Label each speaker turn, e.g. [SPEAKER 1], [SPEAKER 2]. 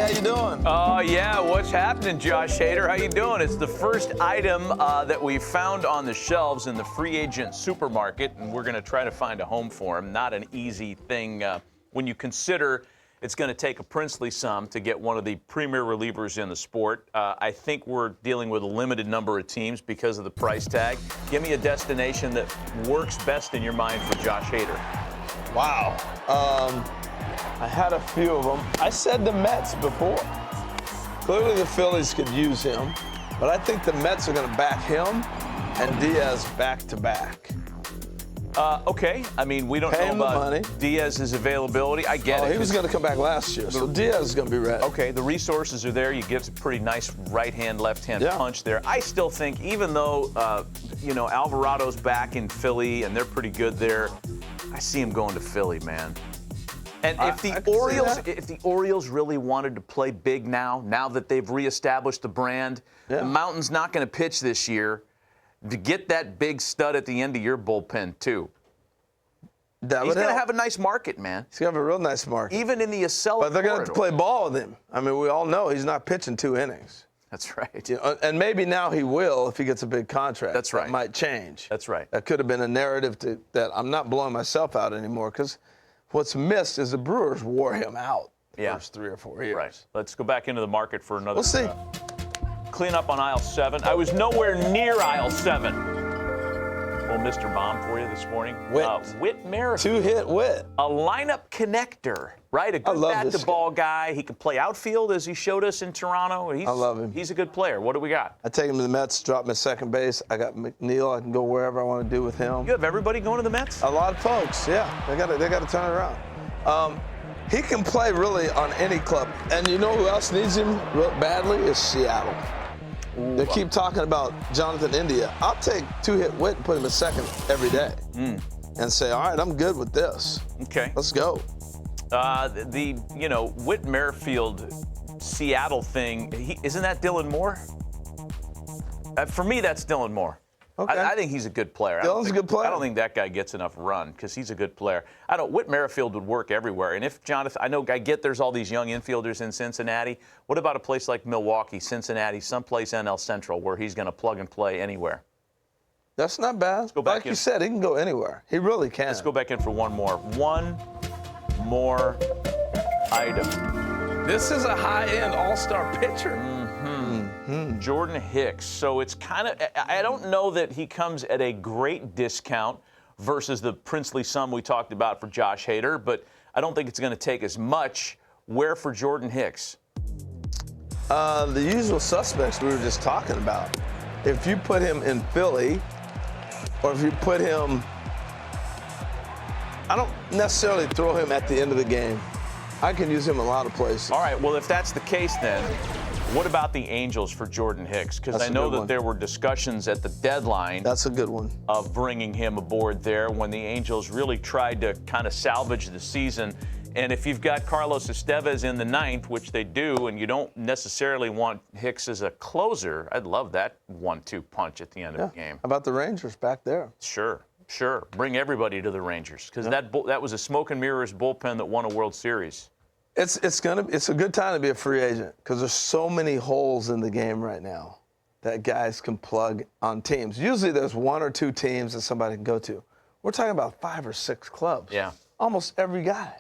[SPEAKER 1] how you doing?
[SPEAKER 2] Oh, yeah, what's happening, Josh Hader? How you doing? It's the first item that we found on the shelves in the free agent supermarket, and we're going to try to find a home for him. Not an easy thing when you consider it's going to take a princely sum to get one of the premier relievers in the sport. I think we're dealing with a limited number of teams because of the price tag. Give me a destination that works best in your mind for Josh Hader.
[SPEAKER 1] Wow. I had a few of them. I said the Mets before. Clearly the Phillies could use him, but I think the Mets are going to back him and Diaz back to back.
[SPEAKER 2] Okay. I mean, we don't know about Diaz's availability. I get it.
[SPEAKER 1] He was going to come back last year, so Diaz is going to be ready.
[SPEAKER 2] Okay, the resources are there. You get a pretty nice right-hand, left-hand punch there. I still think, even though, Alvarado's back in Philly and they're pretty good there, I see him going to Philly, man. And if the Orioles really wanted to play big now that they've reestablished the brand, the Mountain's not going to pitch this year. To get that big stud at the end of your bullpen, too. He's going to have a nice market, man.
[SPEAKER 1] He's going to have a real nice market.
[SPEAKER 2] Even in the Acela
[SPEAKER 1] But they're going to have to play ball with him. I mean, we all know he's not pitching 2 innings.
[SPEAKER 2] That's right.
[SPEAKER 1] And maybe now he will if he gets a big contract.
[SPEAKER 2] That's right.
[SPEAKER 1] That might change.
[SPEAKER 2] That's right.
[SPEAKER 1] That could have been a narrative that I'm not blowing myself out anymore, because what's missed is the Brewers wore him out the first 3 or 4 years.
[SPEAKER 2] Right. Let's go back into the market for another.
[SPEAKER 1] We'll see.
[SPEAKER 2] Clean up on aisle 7. I was nowhere near aisle 7. Well, Mr. Bomb for you this morning. Whit Merrifield.
[SPEAKER 1] 2-hit Whit.
[SPEAKER 2] A lineup connector, right? A good bat-to-ball guy. He can play outfield, as he showed us in Toronto.
[SPEAKER 1] I love him.
[SPEAKER 2] He's a good player. What do we got?
[SPEAKER 1] I take him to the Mets, drop him at second base. I got McNeil. I can go wherever I want to do with him.
[SPEAKER 2] You have everybody going to the Mets?
[SPEAKER 1] A lot of folks, yeah. They got to turn it around. He can play really on any club. And you know who else needs him real badly is Seattle. They keep talking about Jonathan India. I'll take 2-hit Whit and put him at second every day and say, all right, I'm good with this.
[SPEAKER 2] Okay.
[SPEAKER 1] Let's go.
[SPEAKER 2] Whit Merrifield Seattle thing, isn't that Dylan Moore? For me, that's Dylan Moore.
[SPEAKER 1] Okay.
[SPEAKER 2] I think he's a good player.
[SPEAKER 1] Dylan's a good player.
[SPEAKER 2] I don't think that guy gets enough run because he's a good player. Whit Merrifield would work everywhere. And if Jonathan, I get there's all these young infielders in Cincinnati. What about a place like Milwaukee, Cincinnati, someplace NL Central where he's going to plug and play anywhere?
[SPEAKER 1] That's not bad.
[SPEAKER 2] Let's go back in.
[SPEAKER 1] You said, he can go anywhere. He really can.
[SPEAKER 2] Let's go back in for one more. One more item.
[SPEAKER 1] This is a high-end all-star pitcher.
[SPEAKER 2] Jordan Hicks. So it's kind of, I don't know that he comes at a great discount versus the princely sum we talked about for Josh Hader, but I don't think it's going to take as much. Where for Jordan Hicks?
[SPEAKER 1] The usual suspects we were just talking about. If you put him in Philly, or if you put him, I don't necessarily throw him at the end of the game. I can use him a lot of places.
[SPEAKER 2] All right, well, if that's the case then, what about the Angels for Jordan Hicks? Because I know that there were discussions at the deadline.
[SPEAKER 1] That's a good one.
[SPEAKER 2] Of bringing him aboard there when the Angels really tried to kind of salvage the season. And if you've got Carlos Estevez in the 9th, which they do, and you don't necessarily want Hicks as a closer, I'd love that 1-2 punch at the end of the game.
[SPEAKER 1] How about the Rangers back there?
[SPEAKER 2] Sure. Bring everybody to the Rangers because that was a smoke and mirrors bullpen that won a World Series.
[SPEAKER 1] It's a good time to be a free agent because there's so many holes in the game right now that guys can plug on teams. Usually there's 1 or 2 teams that somebody can go to. We're talking about 5 or 6 clubs.
[SPEAKER 2] Yeah.
[SPEAKER 1] Almost every guy.